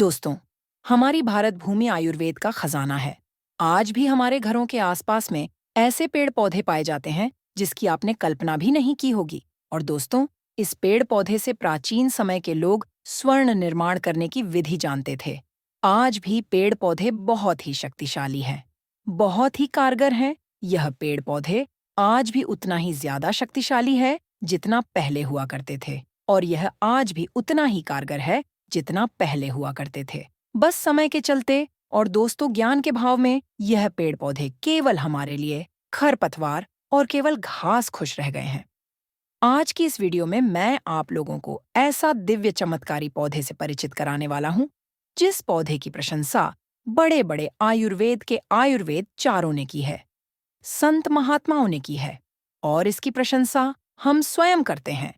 दोस्तों, हमारी भारत भूमि आयुर्वेद का खजाना है। आज भी हमारे घरों के आसपास में ऐसे पेड़ पौधे पाए जाते हैं जिसकी आपने कल्पना भी नहीं की होगी। और दोस्तों, इस पेड़ पौधे से प्राचीन समय के लोग स्वर्ण निर्माण करने की विधि जानते थे। आज भी पेड़ पौधे बहुत ही शक्तिशाली हैं, बहुत ही कारगर हैं। यह पेड़ पौधे आज भी उतना ही ज्यादा शक्तिशाली है जितना पहले हुआ करते थे, और यह आज भी उतना ही कारगर है जितना पहले हुआ करते थे। बस समय के चलते और दोस्तों ज्ञान के भाव में यह पेड़ पौधे केवल हमारे लिए खरपतवार और केवल घास खुश रह गए हैं। आज की इस वीडियो में मैं आप लोगों को ऐसा दिव्य चमत्कारी पौधे से परिचित कराने वाला हूं, जिस पौधे की प्रशंसा बड़े बड़े आयुर्वेद के आयुर्वेद चारों ने की है, संत महात्माओं ने की है, और इसकी प्रशंसा हम स्वयं करते हैं।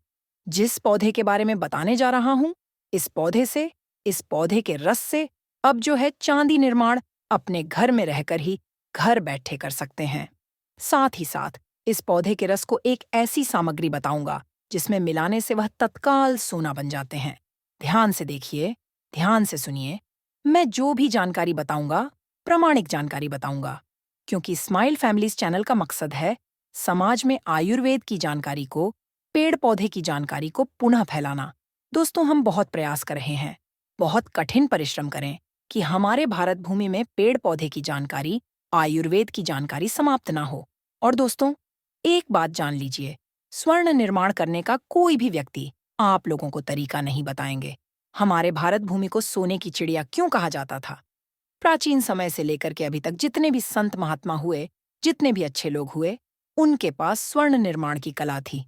जिस पौधे के बारे में बताने जा रहा हूं, इस पौधे से, इस पौधे के रस से अब जो है चांदी निर्माण अपने घर में रहकर ही घर बैठे कर सकते हैं। साथ ही साथ इस पौधे के रस को एक ऐसी सामग्री बताऊंगा जिसमें मिलाने से वह तत्काल सोना बन जाते हैं। ध्यान से देखिए, ध्यान से सुनिए। मैं जो भी जानकारी बताऊंगा, प्रामाणिक जानकारी बताऊंगा, क्योंकि स्माइल फैमिलीज चैनल का मकसद है समाज में आयुर्वेद की जानकारी को, पेड़ पौधे की जानकारी को पुनः फैलाना। दोस्तों, हम बहुत प्रयास कर रहे हैं, बहुत कठिन परिश्रम करें कि हमारे भारत भूमि में पेड़ पौधे की जानकारी, आयुर्वेद की जानकारी समाप्त ना हो। और दोस्तों, एक बात जान लीजिए, स्वर्ण निर्माण करने का कोई भी व्यक्ति आप लोगों को तरीका नहीं बताएंगे। हमारे भारत भूमि को सोने की चिड़िया क्यों कहा जाता था? प्राचीन समय से लेकर के अभी तक जितने भी संत महात्मा हुए, जितने भी अच्छे लोग हुए, उनके पास स्वर्ण निर्माण की कला थी।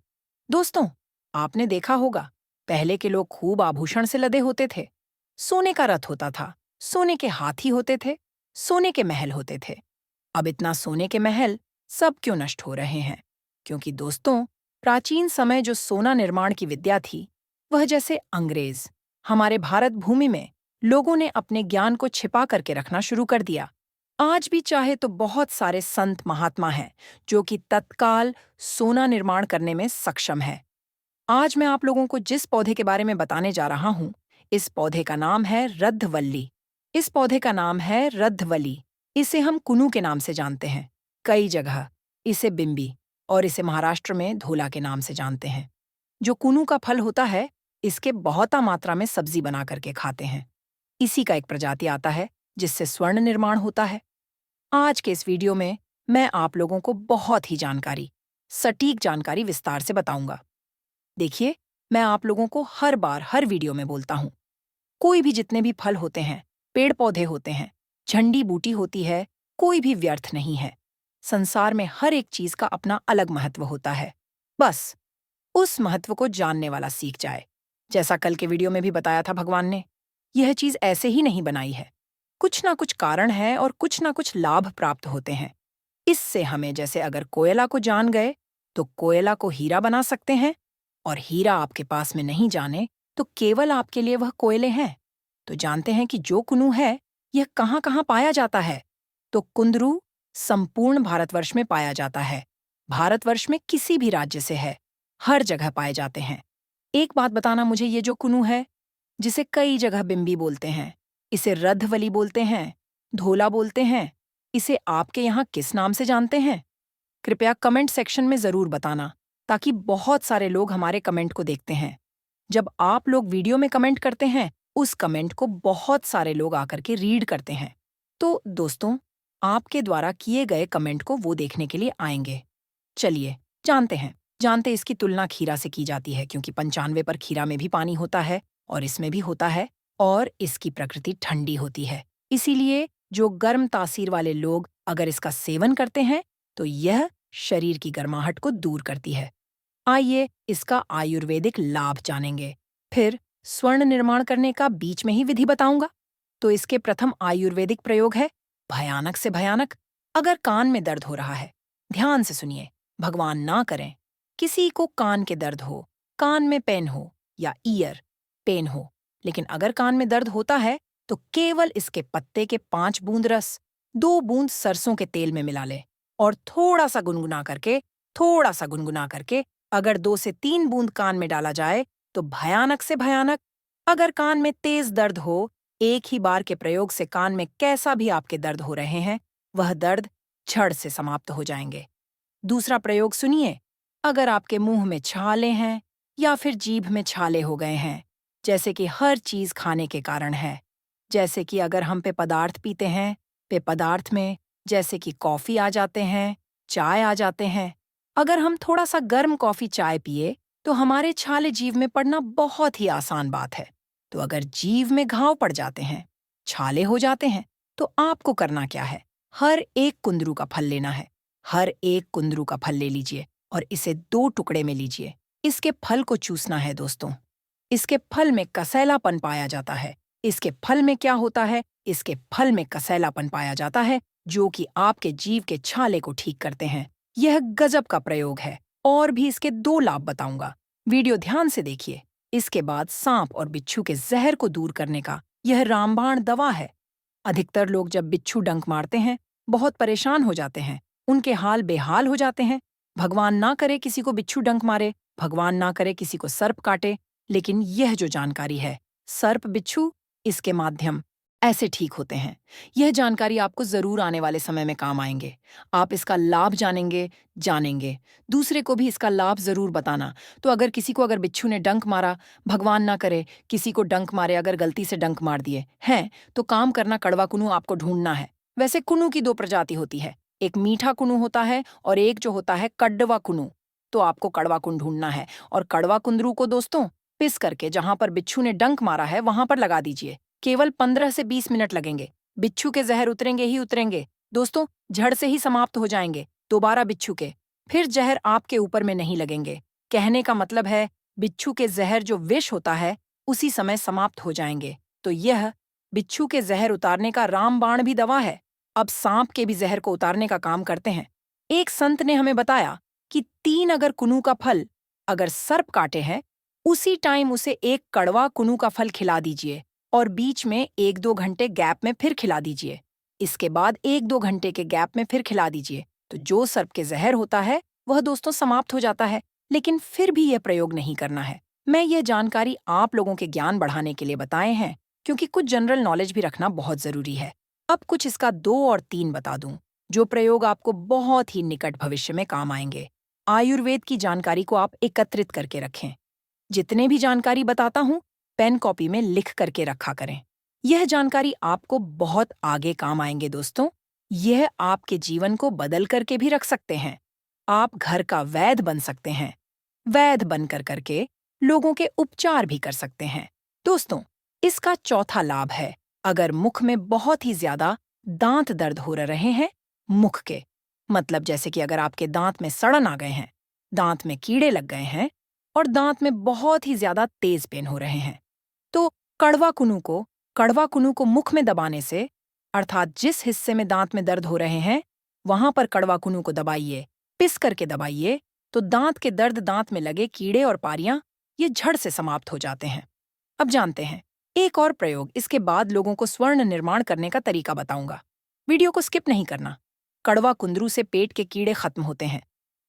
दोस्तों, आपने देखा होगा, पहले के लोग खूब आभूषण से लदे होते थे। सोने का रथ होता था, सोने के हाथी होते थे, सोने के महल होते थे। अब इतना सोने के महल सब क्यों नष्ट हो रहे हैं? क्योंकि दोस्तों, प्राचीन समय जो सोना निर्माण की विद्या थी, वह जैसे अंग्रेज हमारे भारत भूमि में लोगों ने अपने ज्ञान को छिपा करके रखना शुरू कर दिया। आज भी चाहे तो बहुत सारे संत महात्मा हैं जो कि तत्काल सोना निर्माण करने में सक्षम है। आज मैं आप लोगों को जिस पौधे के बारे में बताने जा रहा हूं, इस पौधे का नाम है रद्धवल्ली। इस पौधे का नाम है रद्धवली। इसे हम कुनू के नाम से जानते हैं। कई जगह इसे बिंबी और इसे महाराष्ट्र में धोला के नाम से जानते हैं। जो कुनू का फल होता है, इसके बहुता मात्रा में सब्जी बना करके खाते हैं। इसी का एक प्रजाति आता है जिससे स्वर्ण निर्माण होता है। आज के इस वीडियो में मैं आप लोगों को बहुत ही जानकारी, सटीक जानकारी विस्तार से बताऊंगा। देखिए, मैं आप लोगों को हर बार हर वीडियो में बोलता हूं, कोई भी जितने भी फल होते हैं, पेड़ पौधे होते हैं, झंडी बूटी होती है, कोई भी व्यर्थ नहीं है। संसार में हर एक चीज का अपना अलग महत्व होता है। बस उस महत्व को जानने वाला सीख जाए। जैसा कल के वीडियो में भी बताया था भगवान ने, यह चीज ऐसे ही नहीं बनाई है। कुछ ना कुछ कारण है और कुछ ना कुछ लाभ प्राप्त होते हैं। इससे हमें, जैसे अगर कोयला को जान गए तो कोयला को हीरा बना सकते हैं, और हीरा आपके पास में नहीं जाने तो केवल आपके लिए वह कोयले हैं। तो जानते हैं कि जो कुनू है, यह कहाँ कहाँ पाया जाता है? तो कुंदरू संपूर्ण भारतवर्ष में पाया जाता है। भारतवर्ष में किसी भी राज्य से है, हर जगह पाए जाते हैं। एक बात बताना मुझे, ये जो कुनू है, जिसे कई जगह बिंबी बोलते हैं, इसे रद्धवली बोलते हैं, धोला बोलते हैं, इसे आपके यहाँ किस नाम से जानते हैं? कृपया कमेंट सेक्शन में जरूर बताना, ताकि बहुत सारे लोग हमारे कमेंट को देखते हैं। जब आप लोग वीडियो में कमेंट करते हैं, उस कमेंट को बहुत सारे लोग आकर के रीड करते हैं। तो दोस्तों, आपके द्वारा किए गए कमेंट को वो देखने के लिए आएंगे। चलिए जानते इसकी तुलना खीरा से की जाती है, क्योंकि 95 पर खीरा में भी पानी होता है और इसमें भी होता है, और इसकी प्रकृति ठंडी होती है। इसीलिए जो गर्म तासीर वाले लोग अगर इसका सेवन करते हैं तो यह शरीर की गर्माहट को दूर करती है। आइए इसका आयुर्वेदिक लाभ जानेंगे। फिर स्वर्ण निर्माण करने का बीच में ही विधि बताऊंगा। तो इसके प्रथम आयुर्वेदिक प्रयोग है भयानक से भयानक। अगर कान में दर्द हो रहा है, ध्यान से सुनिए, भगवान ना करें किसी को कान के दर्द हो, कान में पेन हो या ईयर पेन हो, लेकिन अगर कान में दर्द होता है तो केवल इसके पत्ते के 5 बूंद रस 2 बूंद सरसों के तेल में मिला ले, और थोड़ा सा गुनगुना करके अगर 2 से 3 बूंद कान में डाला जाए तो भयानक से भयानक। अगर कान में तेज दर्द हो एक ही बार के प्रयोग से कान में कैसा भी आपके दर्द हो रहे हैं, वह दर्द झड़ से समाप्त हो जाएंगे। दूसरा प्रयोग सुनिए। अगर आपके मुंह में छाले हैं या फिर जीभ में छाले हो गए हैं, जैसे कि हर चीज खाने के कारण है, जैसे कि अगर हम पे पदार्थ पीते हैं, पे पदार्थ में जैसे कि कॉफी आ जाते हैं, चाय आ जाते हैं। अगर हम थोड़ा सा गर्म कॉफी चाय पिए तो हमारे छाले जीभ में पड़ना बहुत ही आसान बात है। तो अगर जीभ में घाव पड़ जाते हैं, छाले हो जाते हैं, तो आपको करना क्या है? हर एक कुंदरू का फल लेना है। हर एक कुंदरू का फल ले लीजिए और इसे 2 टुकड़े में लीजिए। इसके फल को चूसना है दोस्तों। इसके फल में कसैलापन पाया जाता है। इसके फल में क्या होता है? इसके फल में कसैलापन पाया जाता है, जो कि आपके जीभ के छाले को ठीक करते हैं। यह गजब का प्रयोग है। और भी इसके 2 लाभ बताऊंगा। वीडियो ध्यान से देखिए। इसके बाद सांप और बिच्छू के जहर को दूर करने का यह रामबाण दवा है। अधिकतर लोग जब बिच्छू डंक मारते हैं, बहुत परेशान हो जाते हैं। उनके हाल बेहाल हो जाते हैं। भगवान ना करे किसी को बिच्छू डंक मारे, भगवान ना करे किसी को सर्प काटे। लेकिन यह जो जानकारी है, सर्प बिच्छू, इसके माध्यम ऐसे ठीक होते हैं। यह जानकारी आपको जरूर आने वाले समय में काम आएंगे। आप इसका लाभ जानेंगे। दूसरे को भी इसका लाभ जरूर बताना। तो अगर किसी को अगर बिच्छू ने डंक मारा, भगवान ना करे किसी को डंक मारे, अगर गलती से डंक मार दिए हैं, तो काम करना, कड़वा कुनू आपको ढूंढना है। वैसे कुनू की 2 प्रजाति होती है, एक मीठा कुनू होता है और एक जो होता है कड़वा कुनू। तो आपको कड़वा कुन ढूंढना है और कड़वा कुंदरू को दोस्तों पिस करके जहां पर बिच्छू ने डंक मारा है वहां पर लगा दीजिए। केवल 15 से 20 मिनट लगेंगे। बिच्छू के जहर उतरेंगे ही उतरेंगे दोस्तों, झड़ से ही समाप्त हो जाएंगे। दोबारा बिच्छू के फिर जहर आपके ऊपर में नहीं लगेंगे। कहने का मतलब है, बिच्छू के जहर जो विष होता है उसी समय समाप्त हो जाएंगे। तो यह बिच्छू के जहर उतारने का रामबाण भी दवा है। अब सांप के भी जहर को उतारने का काम करते हैं। एक संत ने हमें बताया कि 3 अगर कुनू का फल अगर सर्प काटे हैं, उसी टाइम उसे एक कड़वा कुनू का फल खिला दीजिए और बीच में 1-2 घंटे गैप में फिर खिला दीजिए। इसके बाद 1-2 घंटे के गैप में फिर खिला दीजिए। तो जो सर्प के जहर होता है वह दोस्तों समाप्त हो जाता है। लेकिन फिर भी यह प्रयोग नहीं करना है। मैं यह जानकारी आप लोगों के ज्ञान बढ़ाने के लिए बताए हैं, क्योंकि कुछ जनरल नॉलेज भी रखना बहुत जरूरी है। अब कुछ इसका 2 और 3 बता दूं, जो प्रयोग आपको बहुत ही निकट भविष्य में काम आएंगे। आयुर्वेद की जानकारी को आप एकत्रित करके रखें। जितने भी जानकारी बताता हूं, पेन कॉपी में लिख करके रखा करें। यह जानकारी आपको बहुत आगे काम आएंगे दोस्तों। यह आपके जीवन को बदल करके भी रख सकते हैं। आप घर का वैद्य बन सकते हैं। वैद्य बनकर करके लोगों के उपचार भी कर सकते हैं। दोस्तों, इसका चौथा लाभ है, अगर मुख में बहुत ही ज्यादा दांत दर्द हो रहे हैं, मुख के मतलब जैसे कि अगर आपके दांत में सड़न आ गए हैं, दांत में कीड़े लग गए हैं और दांत में बहुत ही ज्यादा तेज पेन हो रहे हैं, तो कड़वा कुनू को मुख में दबाने से, अर्थात जिस हिस्से में दांत में दर्द हो रहे हैं वहां पर कड़वा कुनू को दबाइए, पिस करके दबाइए। तो दांत के दर्द, दांत में लगे कीड़े और पारियां, ये झड़ से समाप्त हो जाते हैं। अब जानते हैं एक और प्रयोग। इसके बाद लोगों को स्वर्ण निर्माण करने का तरीका बताऊंगा। वीडियो को स्किप नहीं करना। कड़वा कुंदरू से पेट के कीड़े खत्म होते हैं।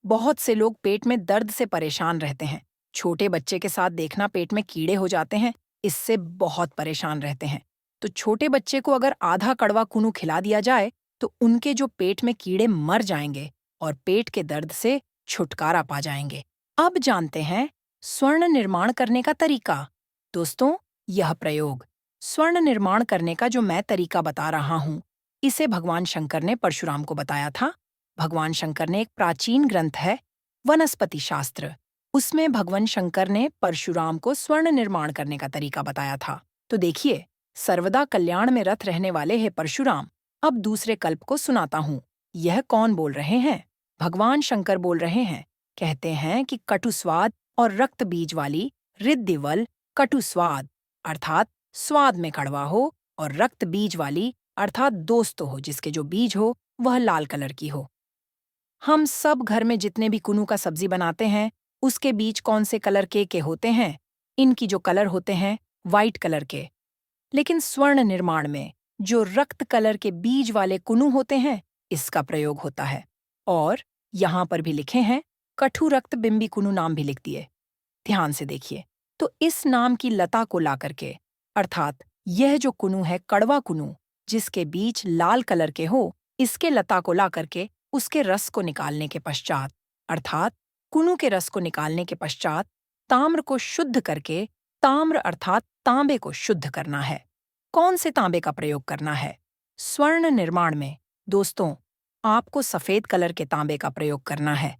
बहुत से लोग पेट में दर्द से परेशान रहते हैं। छोटे बच्चे के साथ देखना, पेट में कीड़े हो जाते हैं, इससे बहुत परेशान रहते हैं। तो छोटे बच्चे को अगर आधा कड़वा कुनू खिला दिया जाए तो उनके जो पेट में कीड़े मर जाएंगे और पेट के दर्द से छुटकारा पा जाएंगे। अब जानते हैं स्वर्ण निर्माण करने का तरीका। दोस्तों, यह प्रयोग स्वर्ण निर्माण करने का जो मैं तरीका बता रहा हूं, इसे भगवान शंकर ने परशुराम को बताया था। भगवान शंकर ने एक प्राचीन ग्रंथ है, वनस्पति शास्त्र, उसमें भगवान शंकर ने परशुराम को स्वर्ण निर्माण करने का तरीका बताया था। तो देखिए, सर्वदा कल्याण में रत रहने वाले हे परशुराम, अब दूसरे कल्प को सुनाता हूं। यह कौन बोल रहे हैं? भगवान शंकर बोल रहे हैं। कहते हैं कि कटु स्वाद और रक्त बीज वाली रिद्धिवल कटु स्वाद, अर्थात स्वाद में कड़वा हो, और रक्त बीज वाली अर्थात दोस्त हो जिसके जो बीज हो वह लाल कलर की हो। हम सब घर में जितने भी कुनू का सब्जी बनाते हैं, उसके बीज कौन से कलर के होते हैं? इनकी जो कलर होते हैं वाइट कलर के। लेकिन स्वर्ण निर्माण में जो रक्त कलर के बीज वाले कुनू होते हैं, इसका प्रयोग होता है। और यहां पर भी लिखे हैं, कठु रक्त बिंबी कुनू नाम भी लिख दिए। ध्यान से देखिए। तो इस नाम की लता को ला करके, अर्थात यह जो कुनु है कड़वा कुनु, जिसके बीच लाल कलर के हो, इसके लता को ला करके उसके रस को निकालने के पश्चात, अर्थात कुनु के रस को निकालने के पश्चात ताम्र को शुद्ध करके ताम्र अर्थात तांबे को शुद्ध करना है। कौन से तांबे का प्रयोग करना है? स्वर्ण निर्माण में दोस्तों आपको सफेद कलर के तांबे का प्रयोग करना है।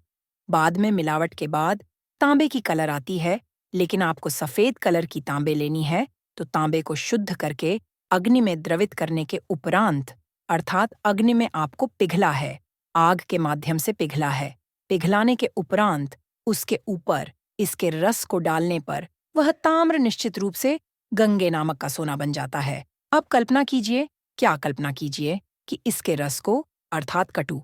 बाद में मिलावट के बाद तांबे की कलर आती है, लेकिन आपको सफेद कलर की तांबे लेनी है तो तांबे को शुद्ध करके अग्नि में द्रवित करने के उपरांत, अर्थात अग्नि में आपको पिघला है, आग के माध्यम से पिघला है, पिघलाने के उपरांत उसके ऊपर इसके रस को डालने पर वह ताम्र निश्चित रूप से गंगे नामक का सोना बन जाता है। अब कल्पना कीजिए, क्या कल्पना कीजिए कि इसके रस को अर्थात कटु,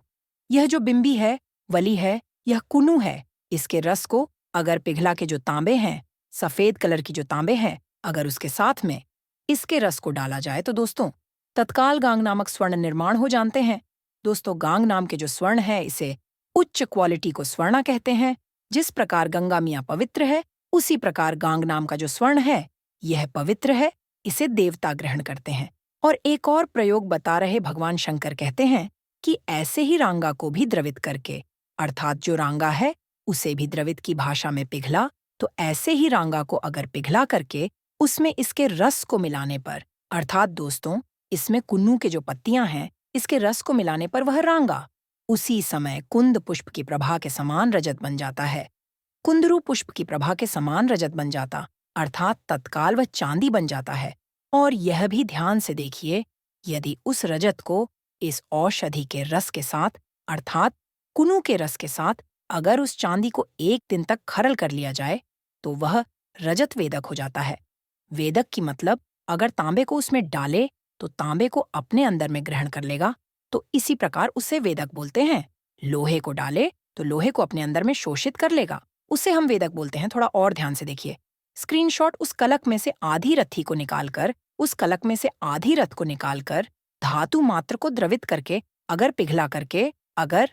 यह जो बिंबी है, वली है, यह कुनु है, इसके रस को अगर पिघला के जो तांबे हैं, सफेद कलर की जो तांबे हैं, अगर उसके साथ में इसके रस को डाला जाए तो दोस्तों तत्काल गांग नामक स्वर्ण निर्माण हो जानते हैं। दोस्तों गांग नाम के जो स्वर्ण है इसे उच्च क्वालिटी को स्वर्णा कहते हैं। जिस प्रकार गंगा मियाँ पवित्र है, उसी प्रकार गांग नाम का जो स्वर्ण है यह पवित्र है, इसे देवता ग्रहण करते हैं। और एक और प्रयोग बता रहे भगवान शंकर कहते हैं कि ऐसे ही रांगा को भी द्रवित करके, अर्थात जो रांगा है उसे भी द्रवित की भाषा में पिघला, तो ऐसे ही रांगा को अगर पिघला करके उसमें इसके रस को मिलाने पर, अर्थात दोस्तों इसमें कुन्नू के जो पत्तियां हैं इसके रस को मिलाने पर वह रांगा उसी समय कुंद पुष्प की प्रभा के समान रजत बन जाता है। कुंदरू पुष्प की प्रभा के समान रजत बन जाता, अर्थात तत्काल वह चांदी बन जाता है। और यह भी ध्यान से देखिए, यदि उस रजत को इस औषधि के रस के साथ, अर्थात कुनु के रस के साथ अगर उस चांदी को 1 दिन तक खरल कर लिया जाए तो वह रजत वेदक हो जाता है। वेदक की मतलब अगर तांबे को उसमें डाले तो तांबे को अपने अंदर में ग्रहण कर लेगा, तो इसी प्रकार उसे वेदक बोलते हैं। लोहे को डाले तो लोहे को अपने अंदर में शोषित कर लेगा, उसे हम वेदक बोलते हैं। थोड़ा और ध्यान से देखिए, स्क्रीनशॉट उस कलक में से आधी रत्थी को निकालकर, उस कलक में से आधी रथ को निकालकर धातु मात्र को द्रवित करके अगर पिघला करके अगर